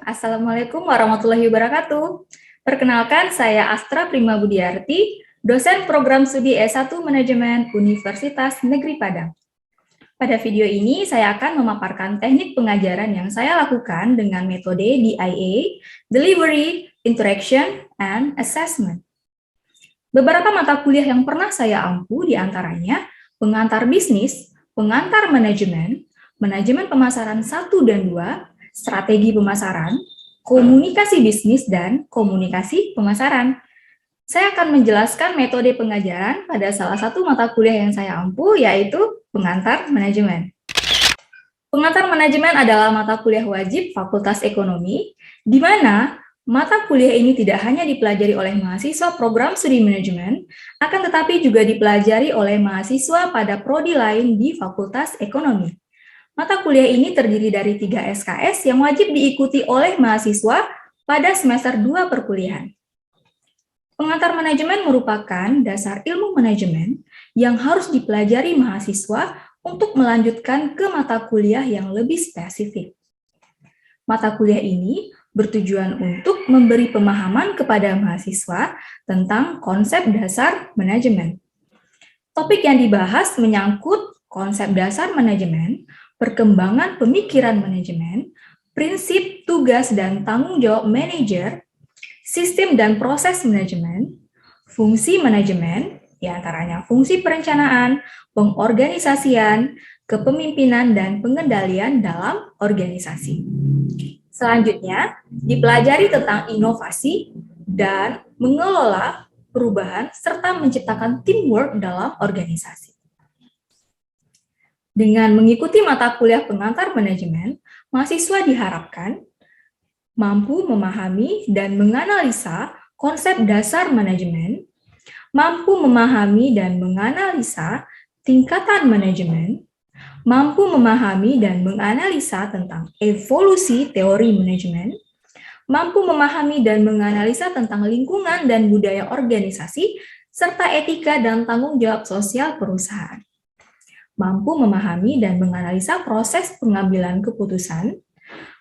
Assalamualaikum warahmatullahi wabarakatuh. Perkenalkan, saya Astra Prima Budiarti, dosen program studi S1 Manajemen Universitas Negeri Padang. Pada video ini, saya akan memaparkan teknik pengajaran yang saya lakukan dengan metode DIA, Delivery, Interaction, and Assessment. Beberapa mata kuliah yang pernah saya ampu diantaranya pengantar bisnis, pengantar manajemen, manajemen pemasaran 1 dan 2, strategi pemasaran, komunikasi bisnis, dan komunikasi pemasaran. Saya akan menjelaskan metode pengajaran pada salah satu mata kuliah yang saya ampu, yaitu pengantar manajemen. Pengantar manajemen adalah mata kuliah wajib Fakultas Ekonomi, di mana mata kuliah ini tidak hanya dipelajari oleh mahasiswa program studi manajemen, akan tetapi juga dipelajari oleh mahasiswa pada prodi lain di Fakultas Ekonomi. Mata kuliah ini terdiri dari 3 SKS yang wajib diikuti oleh mahasiswa pada semester 2 perkuliahan. Pengantar manajemen merupakan dasar ilmu manajemen yang harus dipelajari mahasiswa untuk melanjutkan ke mata kuliah yang lebih spesifik. Mata kuliah ini bertujuan untuk memberi pemahaman kepada mahasiswa tentang konsep dasar manajemen. Topik yang dibahas menyangkut konsep dasar manajemen, perkembangan pemikiran manajemen, prinsip, tugas, dan tanggung jawab manajer, sistem dan proses manajemen, fungsi manajemen, diantaranya fungsi perencanaan, pengorganisasian, kepemimpinan, dan pengendalian dalam organisasi. Selanjutnya, dipelajari tentang inovasi dan mengelola perubahan serta menciptakan teamwork dalam organisasi. Dengan mengikuti mata kuliah pengantar manajemen, mahasiswa diharapkan mampu memahami dan menganalisa konsep dasar manajemen, mampu memahami dan menganalisa tingkatan manajemen, mampu memahami dan menganalisa tentang evolusi teori manajemen, mampu memahami dan menganalisa tentang lingkungan dan budaya organisasi, serta etika dan tanggung jawab sosial perusahaan. Mampu memahami dan menganalisa proses pengambilan keputusan,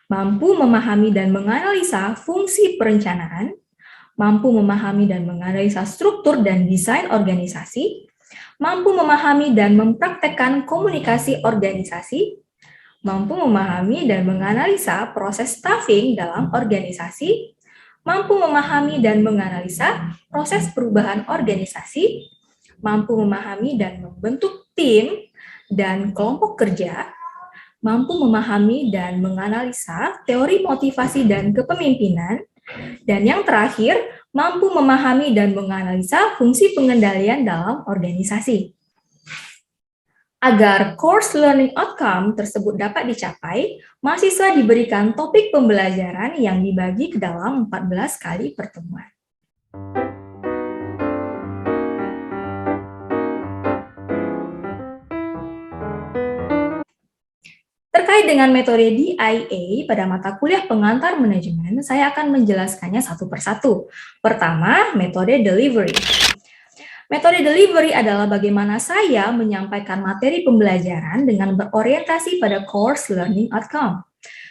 mampu memahami dan menganalisa fungsi perencanaan, mampu memahami dan menganalisa struktur dan desain organisasi, mampu memahami dan mempraktekkan komunikasi organisasi, mampu memahami dan menganalisa proses staffing dalam organisasi, mampu memahami dan menganalisa proses perubahan organisasi, mampu memahami dan membentuk tim dan kelompok kerja, mampu memahami dan menganalisa teori motivasi dan kepemimpinan, dan yang terakhir, mampu memahami dan menganalisa fungsi pengendalian dalam organisasi. Agar course learning outcome tersebut dapat dicapai, mahasiswa diberikan topik pembelajaran yang dibagi ke dalam 14 kali pertemuan. Terkait dengan metode DIA pada mata kuliah pengantar manajemen, saya akan menjelaskannya satu persatu. Pertama, metode delivery. Metode delivery adalah bagaimana saya menyampaikan materi pembelajaran dengan berorientasi pada course learning outcome.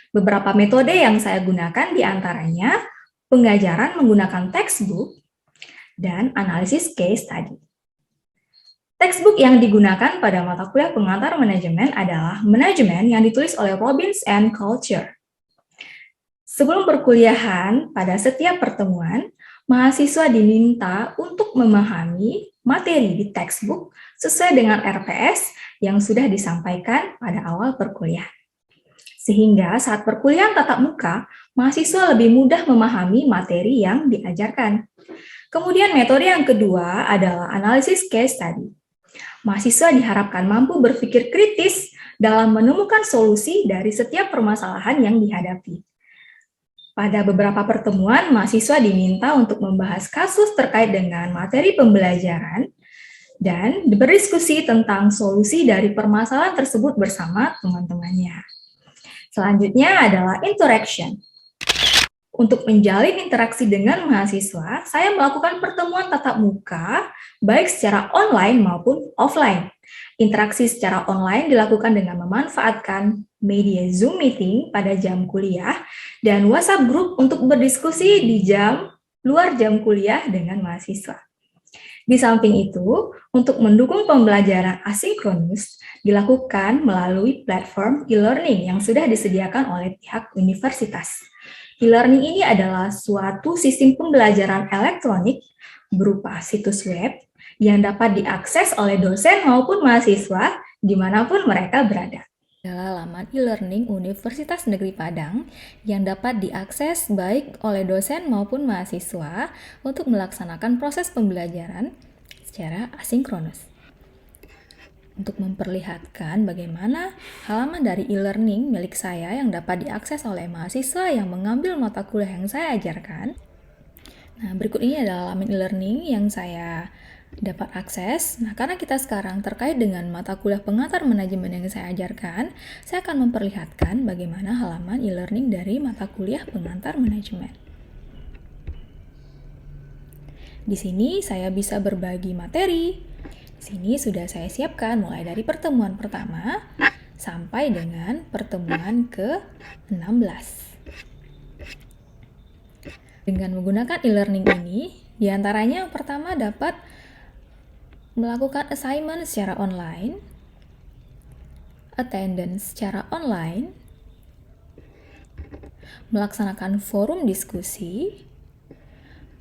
Beberapa metode yang saya gunakan diantaranya pengajaran menggunakan textbook dan analisis case study. Textbook yang digunakan pada mata kuliah pengantar manajemen adalah manajemen yang ditulis oleh Robbins and Culture. Sebelum perkuliahan, pada setiap pertemuan, mahasiswa diminta untuk memahami materi di textbook sesuai dengan RPS yang sudah disampaikan pada awal perkuliahan. Sehingga saat perkuliahan tatap muka, mahasiswa lebih mudah memahami materi yang diajarkan. Kemudian metode yang kedua adalah analisis case study. Mahasiswa diharapkan mampu berpikir kritis dalam menemukan solusi dari setiap permasalahan yang dihadapi. Pada beberapa pertemuan, mahasiswa diminta untuk membahas kasus terkait dengan materi pembelajaran dan berdiskusi tentang solusi dari permasalahan tersebut bersama teman-temannya. Selanjutnya adalah interaction. Untuk menjalin interaksi dengan mahasiswa, saya melakukan pertemuan tatap muka, baik secara online maupun offline. Interaksi secara online dilakukan dengan memanfaatkan media Zoom meeting pada jam kuliah, dan WhatsApp group untuk berdiskusi di luar jam kuliah dengan mahasiswa. Di samping itu, untuk mendukung pembelajaran asinkronus dilakukan melalui platform e-learning yang sudah disediakan oleh pihak universitas. E-learning ini adalah suatu sistem pembelajaran elektronik berupa situs web yang dapat diakses oleh dosen maupun mahasiswa dimanapun mereka berada. Adalah laman e-learning Universitas Negeri Padang yang dapat diakses baik oleh dosen maupun mahasiswa untuk melaksanakan proses pembelajaran secara asinkronus. Untuk memperlihatkan bagaimana halaman dari e-learning milik saya yang dapat diakses oleh mahasiswa yang mengambil mata kuliah yang saya ajarkan. Nah, berikut ini adalah laman e-learning yang saya dapat akses. Nah, karena kita sekarang terkait dengan mata kuliah pengantar manajemen yang saya ajarkan, saya akan memperlihatkan bagaimana halaman e-learning dari mata kuliah pengantar manajemen. Di sini saya bisa berbagi materi. Di sini sudah saya siapkan mulai dari pertemuan pertama sampai dengan pertemuan ke-16. Dengan menggunakan e-learning ini, diantaranya yang pertama dapat melakukan assignment secara online, attendance secara online, melaksanakan forum diskusi,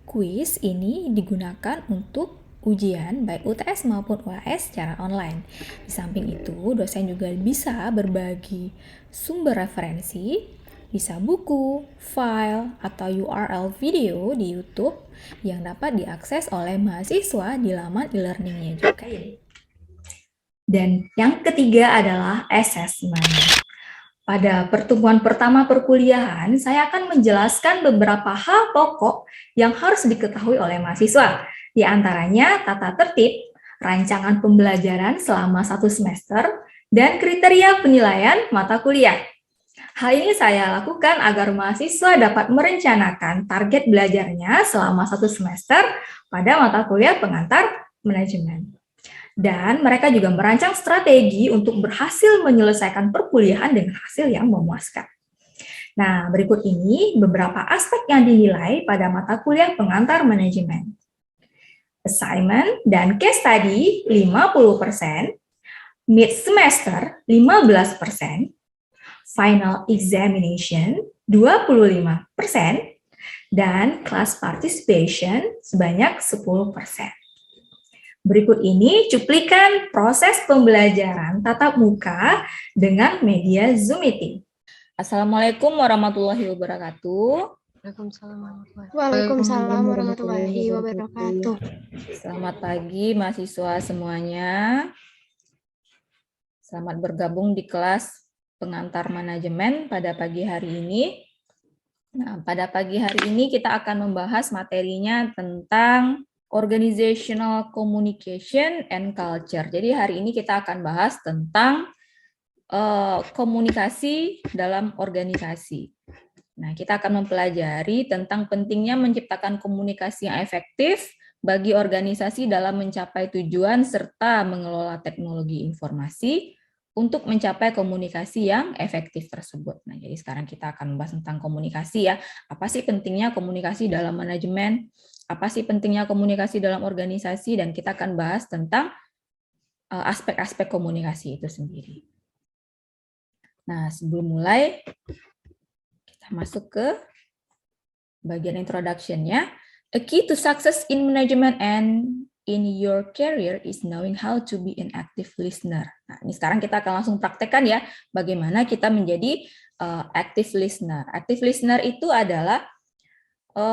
quiz ini digunakan untuk ujian baik UTS maupun UAS secara online. Di samping itu, dosen juga bisa berbagi sumber referensi, bisa buku, file, atau URL video di YouTube yang dapat diakses oleh mahasiswa di laman e-learning-nya juga. Dan yang ketiga adalah assessment. Pada pertemuan pertama perkuliahan, saya akan menjelaskan beberapa hal pokok yang harus diketahui oleh mahasiswa. Di antaranya tata tertib, rancangan pembelajaran selama 1 semester, dan kriteria penilaian mata kuliah. Hal ini saya lakukan agar mahasiswa dapat merencanakan target belajarnya selama 1 semester pada mata kuliah pengantar manajemen. Dan mereka juga merancang strategi untuk berhasil menyelesaikan perkuliahan dengan hasil yang memuaskan. Nah, berikut ini beberapa aspek yang dinilai pada mata kuliah pengantar manajemen. Assignment dan case study 50%, mid semester 15%, final examination 25%, dan class participation sebanyak 10%. Berikut ini cuplikan proses pembelajaran tatap muka dengan media Zoom Meeting. Assalamualaikum warahmatullahi wabarakatuh. Waalaikumsalam warahmatullahi wabarakatuh. Selamat pagi mahasiswa semuanya. Selamat bergabung di kelas pengantar manajemen pada pagi hari ini. Nah, pada pagi hari ini kita akan membahas materinya tentang Organizational Communication and Culture. Jadi hari ini kita akan bahas tentang komunikasi dalam organisasi. Nah, kita akan mempelajari tentang pentingnya menciptakan komunikasi yang efektif bagi organisasi dalam mencapai tujuan serta mengelola teknologi informasi untuk mencapai komunikasi yang efektif tersebut. Nah, jadi sekarang kita akan membahas tentang komunikasi ya. Apa sih pentingnya komunikasi dalam manajemen? Apa sih pentingnya komunikasi dalam organisasi? Dan kita akan bahas tentang aspek-aspek komunikasi itu sendiri. Nah, sebelum mulai, kita masuk ke bagian introduction-nya. A key to success in management and in your career is knowing how to be an active listener. Nah, ini sekarang kita akan langsung praktekkan ya, bagaimana kita menjadi active listener. Active listener itu adalah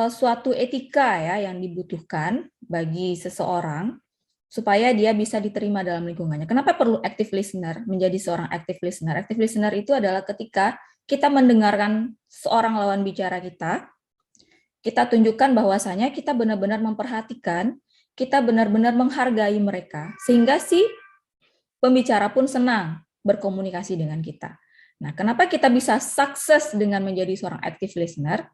suatu etika ya yang dibutuhkan bagi seseorang supaya dia bisa diterima dalam lingkungannya. Kenapa perlu active listener? Menjadi seorang active listener. Active listener itu adalah ketika kita mendengarkan seorang lawan bicara kita tunjukkan bahwasanya kita benar-benar memperhatikan, kita benar-benar menghargai mereka, sehingga si pembicara pun senang berkomunikasi dengan kita. Nah, kenapa kita bisa sukses dengan menjadi seorang active listener?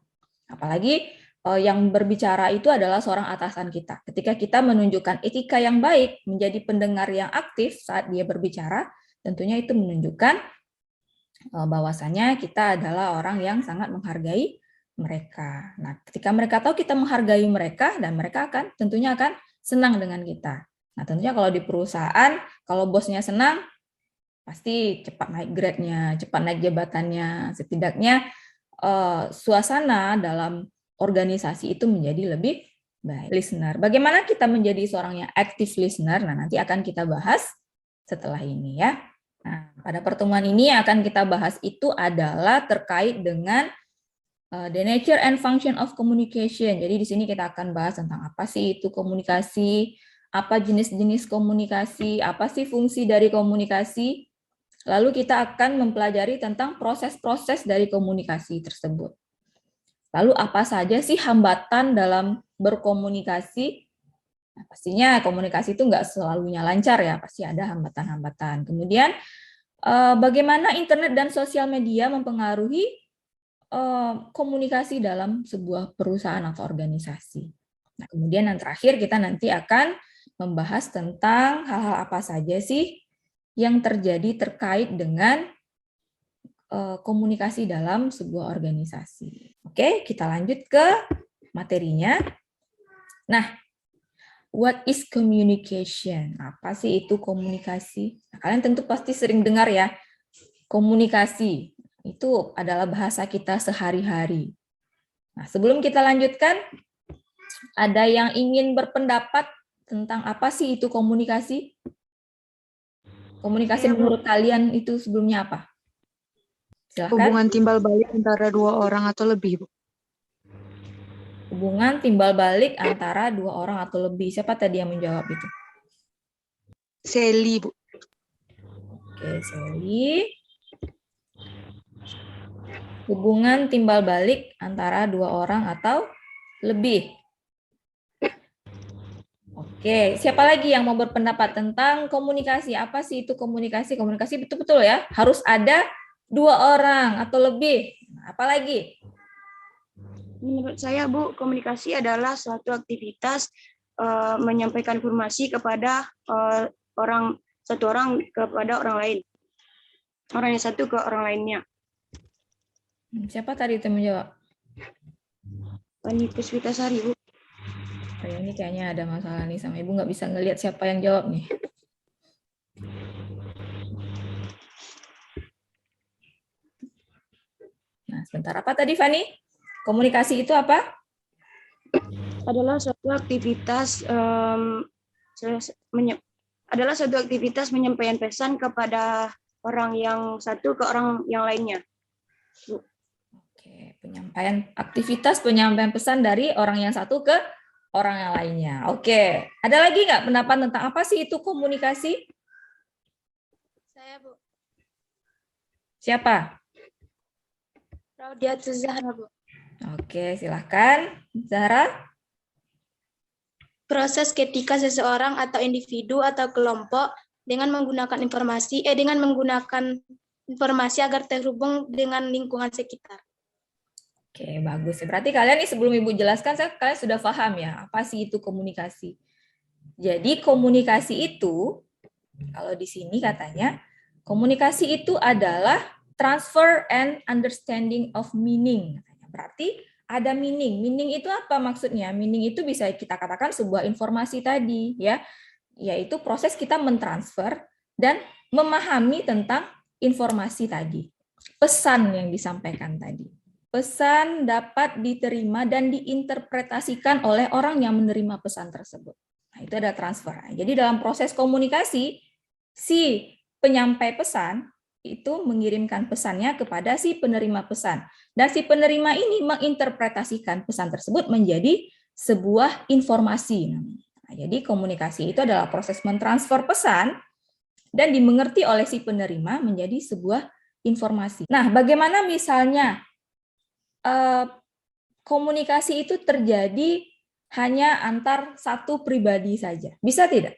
Apalagi yang berbicara itu adalah seorang atasan kita. Ketika kita menunjukkan etika yang baik, menjadi pendengar yang aktif saat dia berbicara, tentunya itu menunjukkan bahwasanya kita adalah orang yang sangat menghargai mereka. Nah, ketika mereka tahu kita menghargai mereka, dan mereka tentunya akan senang dengan kita. Nah, tentunya kalau di perusahaan, kalau bosnya senang, pasti cepat naik grade-nya, cepat naik jabatannya. Setidaknya suasana dalam organisasi itu menjadi lebih baik. Listener, bagaimana kita menjadi seorang yang active listener? Nah, nanti akan kita bahas setelah ini ya. Nah, pada pertemuan ini yang akan kita bahas itu adalah terkait dengan the nature and function of communication. Jadi di sini kita akan bahas tentang apa sih itu komunikasi, apa jenis-jenis komunikasi, apa sih fungsi dari komunikasi. Lalu kita akan mempelajari tentang proses-proses dari komunikasi tersebut. Lalu apa saja sih hambatan dalam berkomunikasi? Nah, pastinya komunikasi itu nggak selalunya lancar ya, pasti ada hambatan-hambatan. Kemudian bagaimana internet dan sosial media mempengaruhi komunikasi dalam sebuah perusahaan atau organisasi. Nah, kemudian yang terakhir kita nanti akan membahas tentang hal-hal apa saja sih yang terjadi terkait dengan komunikasi dalam sebuah organisasi. Oke, kita lanjut ke materinya. Nah, what is communication? Apa sih itu komunikasi? Nah, kalian tentu pasti sering dengar ya, komunikasi itu adalah bahasa kita sehari-hari. Nah, sebelum kita lanjutkan, ada yang ingin berpendapat tentang apa sih itu komunikasi? Komunikasi menurut kalian itu sebelumnya apa? Silahkan. Hubungan timbal balik antara dua orang atau lebih, Bu. Hubungan timbal balik antara dua orang atau lebih. Siapa tadi yang menjawab itu? Sally, Bu. Oke, Sally. Hubungan timbal balik antara dua orang atau lebih. Oke, siapa lagi yang mau berpendapat tentang komunikasi? Apa sih itu komunikasi? Komunikasi betul-betul ya, harus ada dua orang atau lebih. Apa lagi? Menurut saya, Bu, komunikasi adalah suatu aktivitas menyampaikan informasi kepada satu orang kepada orang lain. Orang yang satu ke orang lainnya. Siapa tadi itu menjawab? Pani Puspitasari, Bu. Ini kayaknya ada masalah nih sama Ibu, nggak bisa ngelihat siapa yang jawab nih. Nah, sebentar. Apa tadi, Fani? Komunikasi itu apa? Adalah suatu aktivitas menyampaikan pesan kepada orang yang satu ke orang yang lainnya. Bu. Oke, aktivitas penyampaian pesan dari orang yang satu ke orang yang lainnya. Oke, ada lagi nggak pendapat tentang apa sih itu komunikasi? Saya, Bu. Siapa? Raudiatul Zahra, Bu. Oke, silahkan. Zahra? Proses ketika seseorang atau individu atau kelompok dengan menggunakan informasi agar terhubung dengan lingkungan sekitar. Oke, bagus. Berarti kalian nih sebelum Ibu jelaskan, kalian sudah paham ya, apa sih itu komunikasi. Jadi komunikasi itu, kalau di sini katanya, komunikasi itu adalah transfer and understanding of meaning. Berarti ada meaning. Meaning itu apa maksudnya? Meaning itu bisa kita katakan sebuah informasi tadi, ya, yaitu proses kita mentransfer dan memahami tentang informasi tadi. Pesan yang disampaikan tadi. Pesan dapat diterima dan diinterpretasikan oleh orang yang menerima pesan tersebut. Nah, itu ada transfer. Jadi dalam proses komunikasi, si penyampai pesan itu mengirimkan pesannya kepada si penerima pesan. Dan si penerima ini menginterpretasikan pesan tersebut menjadi sebuah informasi. Nah, jadi komunikasi itu adalah proses mentransfer pesan dan dimengerti oleh si penerima menjadi sebuah informasi. Nah, bagaimana misalnya komunikasi itu terjadi hanya antar satu pribadi saja? Bisa tidak?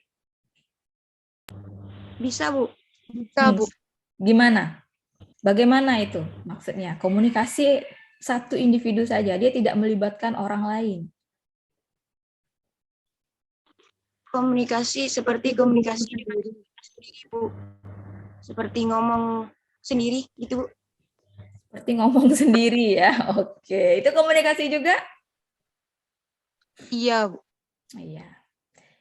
Bisa, Bu. Bisa, Bu. Gimana? Bagaimana itu maksudnya? Komunikasi satu individu saja, dia tidak melibatkan orang lain. Komunikasi seperti komunikasi dengan sendiri, Bu. Seperti ngomong sendiri gitu, Bu. Seperti ngomong sendiri ya. Oke, itu komunikasi juga? Iya, Bu. Iya.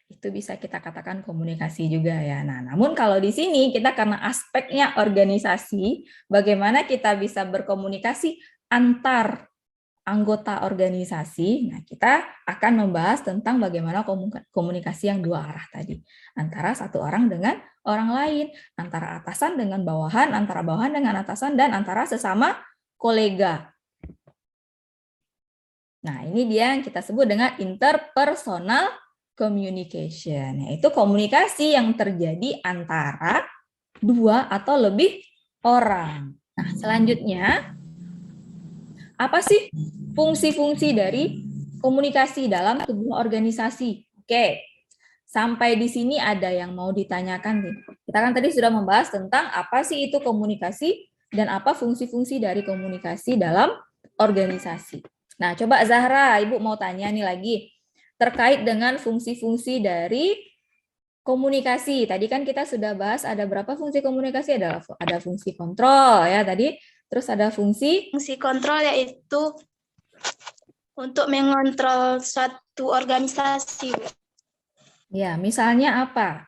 Itu bisa kita katakan komunikasi juga ya. Nah, namun kalau di sini kita karena aspeknya organisasi, bagaimana kita bisa berkomunikasi antar anggota organisasi. Nah, kita akan membahas tentang bagaimana komunikasi yang dua arah tadi. Antara satu orang dengan orang lain, antara atasan dengan bawahan, antara bawahan dengan atasan, dan antara sesama kolega. Nah, ini dia yang kita sebut dengan interpersonal communication, yaitu komunikasi yang terjadi antara dua atau lebih orang. Nah, selanjutnya, apa sih fungsi-fungsi dari komunikasi dalam sebuah organisasi? Oke, sampai di sini ada yang mau ditanyakan nih. Kita kan tadi sudah membahas tentang apa sih itu komunikasi dan apa fungsi-fungsi dari komunikasi dalam organisasi. Nah, coba Zahra, Ibu mau tanya nih lagi terkait dengan fungsi-fungsi dari komunikasi. Tadi kan kita sudah bahas ada berapa fungsi komunikasi? Ada fungsi kontrol ya tadi. Terus ada fungsi kontrol yaitu untuk mengontrol suatu organisasi. ya, misalnya apa?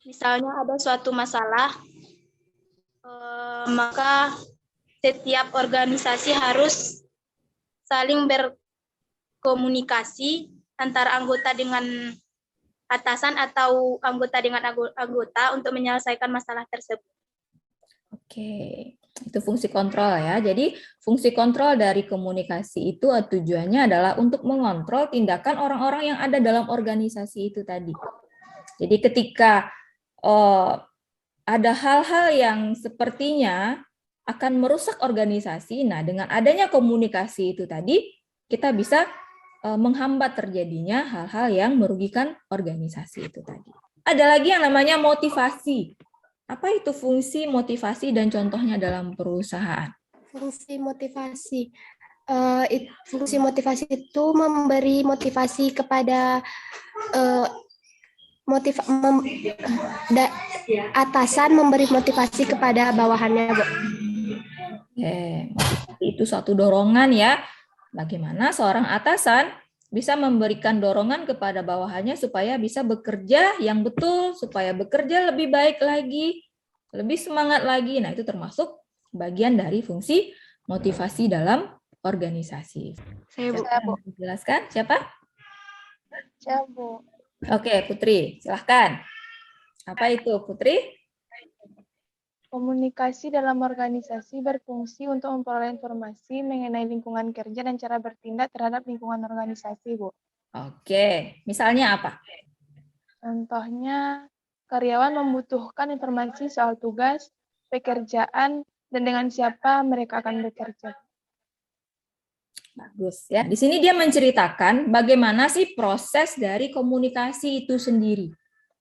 Misalnya ada suatu masalah, maka setiap organisasi harus saling berkomunikasi antara anggota dengan atasan atau anggota dengan anggota untuk menyelesaikan masalah tersebut. Oke, itu fungsi kontrol ya. Jadi fungsi kontrol dari komunikasi itu tujuannya adalah untuk mengontrol tindakan orang-orang yang ada dalam organisasi itu tadi. Jadi ketika ada hal-hal yang sepertinya akan merusak organisasi, nah dengan adanya komunikasi itu tadi, kita bisa menghambat terjadinya hal-hal yang merugikan organisasi itu tadi. Ada lagi yang namanya motivasi. Apa itu fungsi motivasi dan contohnya dalam perusahaan? Fungsi motivasi. Fungsi motivasi itu memberi motivasi kepada atasan memberi motivasi kepada bawahannya, Bu. Motivasi itu suatu dorongan ya. Bagaimana seorang atasan bisa memberikan dorongan kepada bawahannya supaya bisa bekerja yang betul, supaya bekerja lebih baik lagi, lebih semangat lagi. Nah, itu termasuk bagian dari fungsi motivasi dalam organisasi. Saya, Bu. Siapa yang menjelaskan? Siapa? Saya, Bu. Oke, Putri, silahkan. Apa itu, Putri? Komunikasi dalam organisasi berfungsi untuk memperoleh informasi mengenai lingkungan kerja dan cara bertindak terhadap lingkungan organisasi, Bu. Oke, misalnya apa? Contohnya, karyawan membutuhkan informasi soal tugas, pekerjaan, dan dengan siapa mereka akan bekerja. Bagus ya. Di sini dia menceritakan bagaimana sih proses dari komunikasi itu sendiri.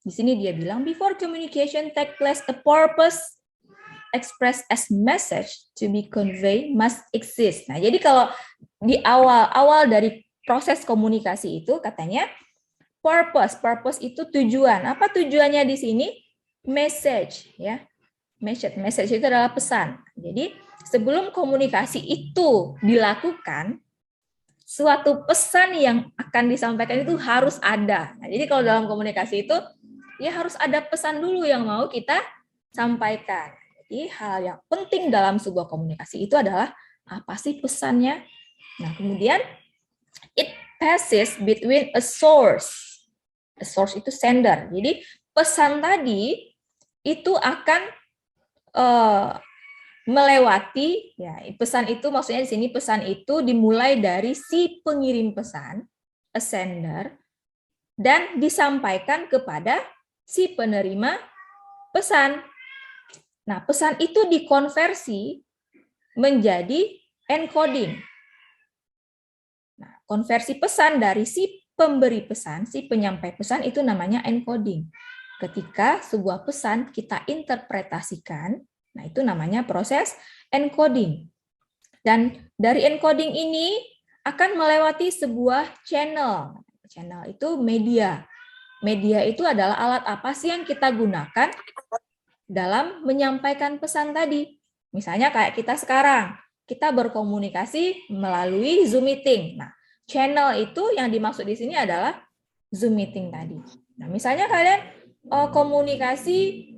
Di sini dia bilang, before communication take place, a purpose expressed as message to be conveyed must exist. Nah, jadi kalau di awal dari proses komunikasi itu katanya purpose itu tujuan. Apa tujuannya di sini? Message ya. Message itu adalah pesan. Jadi sebelum komunikasi itu dilakukan, suatu pesan yang akan disampaikan itu harus ada. Nah, jadi kalau dalam komunikasi itu ya harus ada pesan dulu yang mau kita sampaikan. Jadi hal yang penting dalam sebuah komunikasi itu adalah apa sih pesannya? Nah, kemudian it passes between a source. A source itu sender. Jadi pesan tadi itu akan melewati ya, pesan itu maksudnya di sini pesan itu dimulai dari si pengirim pesan, a sender, dan disampaikan kepada si penerima pesan. Nah, pesan itu dikonversi menjadi encoding. Nah, konversi pesan dari si pemberi pesan, si penyampai pesan itu namanya encoding. Ketika sebuah pesan kita interpretasikan, nah itu namanya proses encoding. Dan dari encoding ini akan melewati sebuah channel. Channel itu media. Media itu adalah alat apa sih yang kita gunakan dalam menyampaikan pesan tadi. Misalnya kayak kita sekarang, kita berkomunikasi melalui Zoom meeting. Nah, channel itu yang dimaksud di sini adalah Zoom meeting tadi. Nah, misalnya kalian komunikasi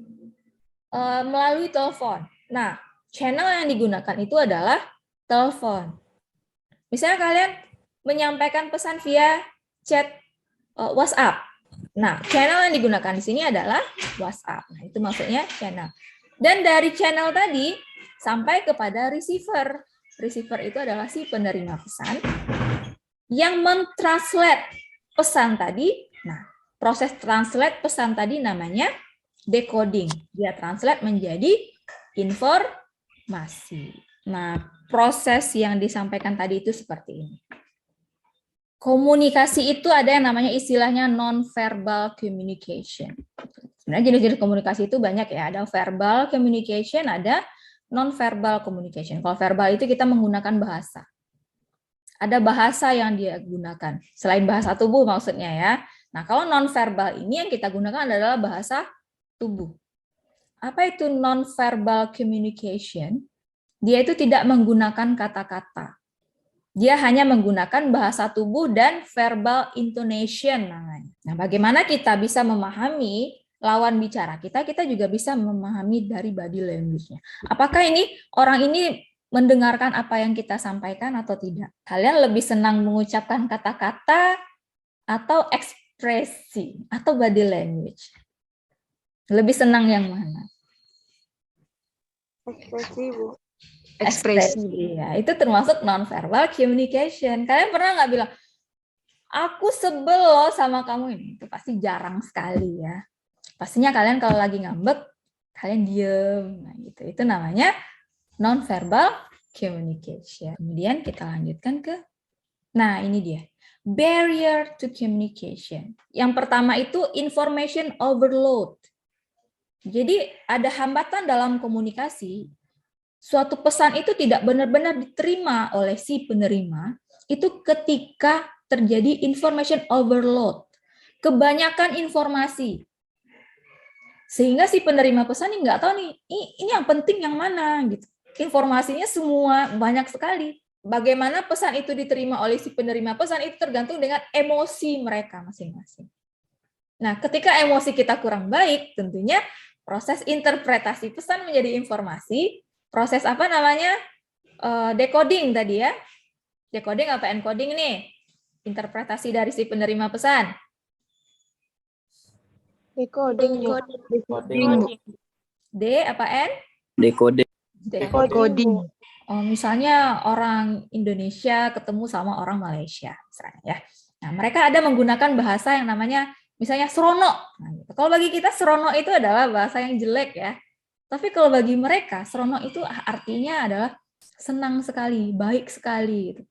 melalui telepon. Nah, channel yang digunakan itu adalah telepon. Misalnya kalian menyampaikan pesan via chat WhatsApp. Nah, channel yang digunakan di sini adalah WhatsApp. Nah, itu maksudnya channel. Dan dari channel tadi sampai kepada receiver. Receiver itu adalah si penerima pesan yang mentranslate pesan tadi. Nah, proses translate pesan tadi namanya decoding. Dia translate menjadi informasi. Nah, proses yang disampaikan tadi itu seperti ini. Komunikasi itu ada yang namanya istilahnya non-verbal communication. Sebenarnya jenis-jenis komunikasi itu banyak ya. Ada verbal communication, ada non-verbal communication. Kalau verbal itu kita menggunakan bahasa. Ada bahasa yang dia gunakan. Selain bahasa tubuh maksudnya ya. Nah, kalau non-verbal ini yang kita gunakan adalah bahasa tubuh. Apa itu non-verbal communication? Dia itu tidak menggunakan kata-kata. Dia hanya menggunakan bahasa tubuh dan verbal intonation namanya. Nah, bagaimana kita bisa memahami lawan bicara kita juga bisa memahami dari body language-nya. Apakah ini orang ini mendengarkan apa yang kita sampaikan atau tidak? Kalian lebih senang mengucapkan kata-kata atau ekspresi atau body language? Lebih senang yang mana? Ekspresi, Bu. Ekspresi. Ya, itu termasuk non-verbal communication. Kalian pernah nggak bilang, aku sebel loh sama kamu ini? Itu pasti jarang sekali ya. Pastinya kalian kalau lagi ngambek, kalian diem. Nah, gitu. Itu namanya non-verbal communication. Kemudian kita lanjutkan ke, nah ini dia. Barrier to communication. Yang pertama itu information overload. Jadi ada hambatan dalam komunikasi, suatu pesan itu tidak benar-benar diterima oleh si penerima, itu ketika terjadi information overload. Kebanyakan informasi. Sehingga si penerima pesan ini nggak tahu nih, ini yang penting yang mana gitu. Informasinya semua banyak sekali. Bagaimana pesan itu diterima oleh si penerima pesan itu tergantung dengan emosi mereka masing-masing. Nah, ketika emosi kita kurang baik, tentunya proses interpretasi pesan menjadi informasi, proses apa namanya? Decoding tadi ya. Decoding apa encoding nih? Interpretasi dari si penerima pesan. Decoding, Bu. D apa N? Decoding. Decoding, Bu. Oh, misalnya orang Indonesia ketemu sama orang Malaysia, misalnya ya. Nah, mereka ada menggunakan bahasa yang namanya misalnya seronok. Nah, gitu. Kalau bagi kita seronok itu adalah bahasa yang jelek ya. Tapi kalau bagi mereka seronok itu artinya adalah senang sekali, baik sekali. Gitu.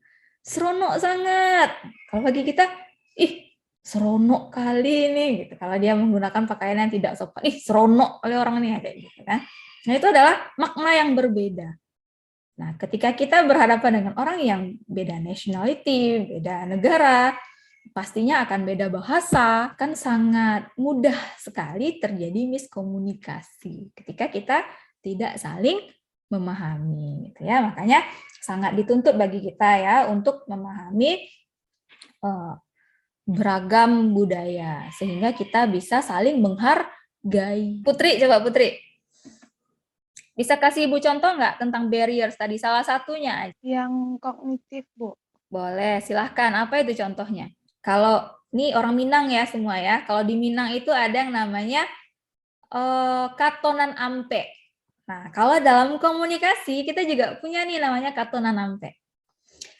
Seronok sangat. Kalau bagi kita, ih seronok kali nih. Gitu. Kalau dia menggunakan pakaian yang tidak sopan, ih seronok oleh orang ini kayak gitu kan. Nah itu adalah makna yang berbeda. Nah ketika kita berhadapan dengan orang yang beda nationality, beda negara, pastinya akan beda bahasa, kan sangat mudah sekali terjadi miskomunikasi ketika kita tidak saling memahami, gitu ya. Makanya sangat dituntut bagi kita ya untuk memahami beragam budaya sehingga kita bisa saling menghargai. Putri, coba Putri, bisa kasih Ibu contoh nggak tentang barriers tadi? Salah satunya aja. Yang kognitif, Bu. Boleh, silahkan. Apa itu contohnya? Kalau ini orang Minang ya semua ya. Kalau di Minang itu ada yang namanya katonan ampe. Nah, kalau dalam komunikasi kita juga punya nih namanya katonan ampe.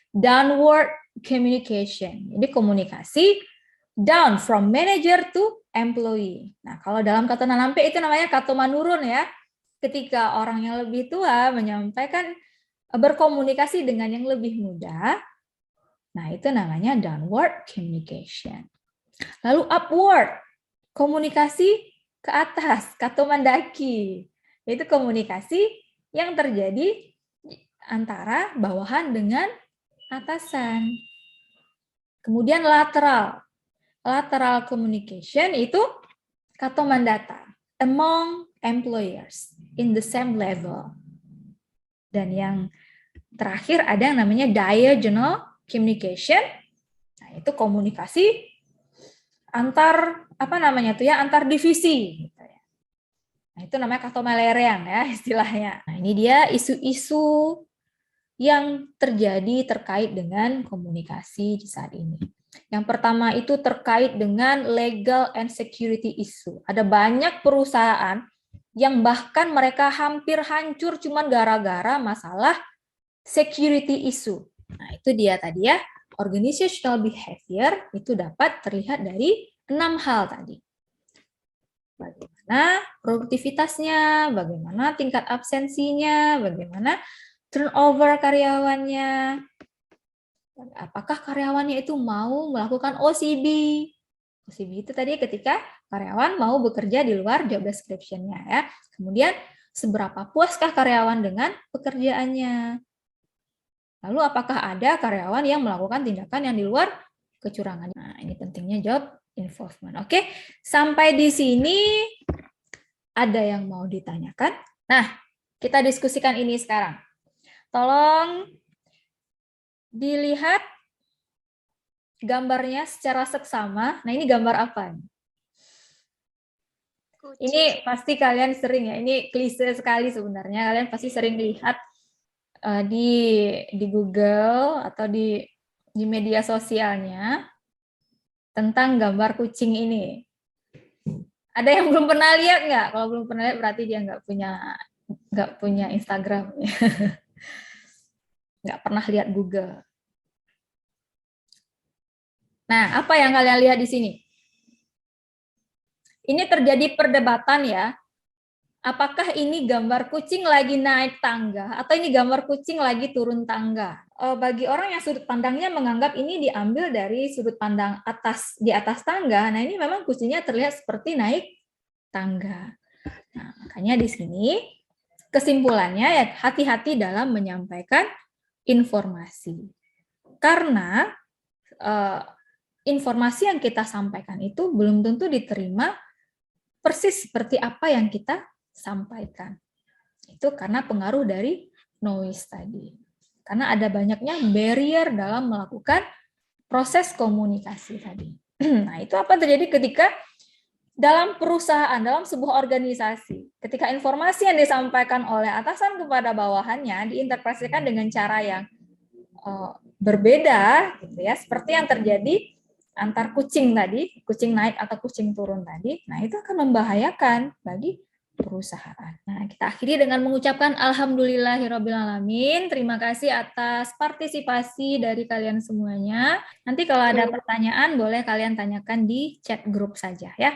Downward communication. Jadi komunikasi down from manager to employee. Nah, kalau dalam katonan ampe itu namanya kato manurun ya. Ketika orang yang lebih tua menyampaikan berkomunikasi dengan yang lebih muda. Nah, itu namanya downward communication. Lalu upward, komunikasi ke atas, kato mendaki. Yaitu komunikasi yang terjadi antara bawahan dengan atasan. Kemudian lateral. Lateral communication itu kato mandata, among employers in the same level. Dan yang terakhir ada yang namanya diagonal communication. Nah, itu komunikasi antar antar divisi gitu ya. Nah, itu namanya katomelerian ya istilahnya. Nah, ini dia isu-isu yang terjadi terkait dengan komunikasi di saat ini. Yang pertama itu terkait dengan legal and security issue. Ada banyak perusahaan yang bahkan mereka hampir hancur cuman gara-gara masalah security issue. Nah, itu dia tadi ya. Organizational behavior itu dapat terlihat dari 6 hal tadi. Bagaimana produktivitasnya, bagaimana tingkat absensinya, bagaimana turnover karyawannya, apakah karyawannya itu mau melakukan OCB. OCB itu tadi ketika karyawan mau bekerja di luar job description-nya ya. Kemudian seberapa puaskah karyawan dengan pekerjaannya? Lalu apakah ada karyawan yang melakukan tindakan yang di luar kecurangan? Nah, ini pentingnya job involvement. Oke, sampai di sini ada yang mau ditanyakan? Nah, kita diskusikan ini sekarang. Tolong dilihat gambarnya secara seksama. Nah, ini gambar apa? Ini pasti kalian sering ya, ini klise sekali sebenarnya. Kalian pasti sering lihat di Google atau di media sosialnya tentang gambar kucing ini. Ada yang belum pernah lihat nggak? Kalau belum pernah lihat berarti dia nggak punya Instagram, nggak pernah lihat Google. Nah, apa yang kalian lihat di sini? Ini terjadi perdebatan ya. Apakah ini gambar kucing lagi naik tangga atau ini gambar kucing lagi turun tangga? Bagi orang yang sudut pandangnya menganggap ini diambil dari sudut pandang di atas tangga, nah ini memang kucingnya terlihat seperti naik tangga. Nah, makanya di sini kesimpulannya ya hati-hati dalam menyampaikan informasi. Karena informasi yang kita sampaikan itu belum tentu diterima persis seperti apa yang kita sampaikan. Itu karena pengaruh dari noise tadi. Karena ada banyaknya barrier dalam melakukan proses komunikasi tadi. Nah, itu apa terjadi ketika dalam perusahaan, dalam sebuah organisasi, ketika informasi yang disampaikan oleh atasan kepada bawahannya diinterpretasikan dengan cara yang berbeda, gitu ya, seperti yang terjadi antar kucing tadi, kucing naik atau kucing turun tadi. Nah, itu akan membahayakan bagi perusahaan. Nah, kita akhiri dengan mengucapkan alhamdulillahirrabbilalamin. Terima kasih atas partisipasi dari kalian semuanya. Nanti kalau ada pertanyaan boleh kalian tanyakan di chat grup saja ya.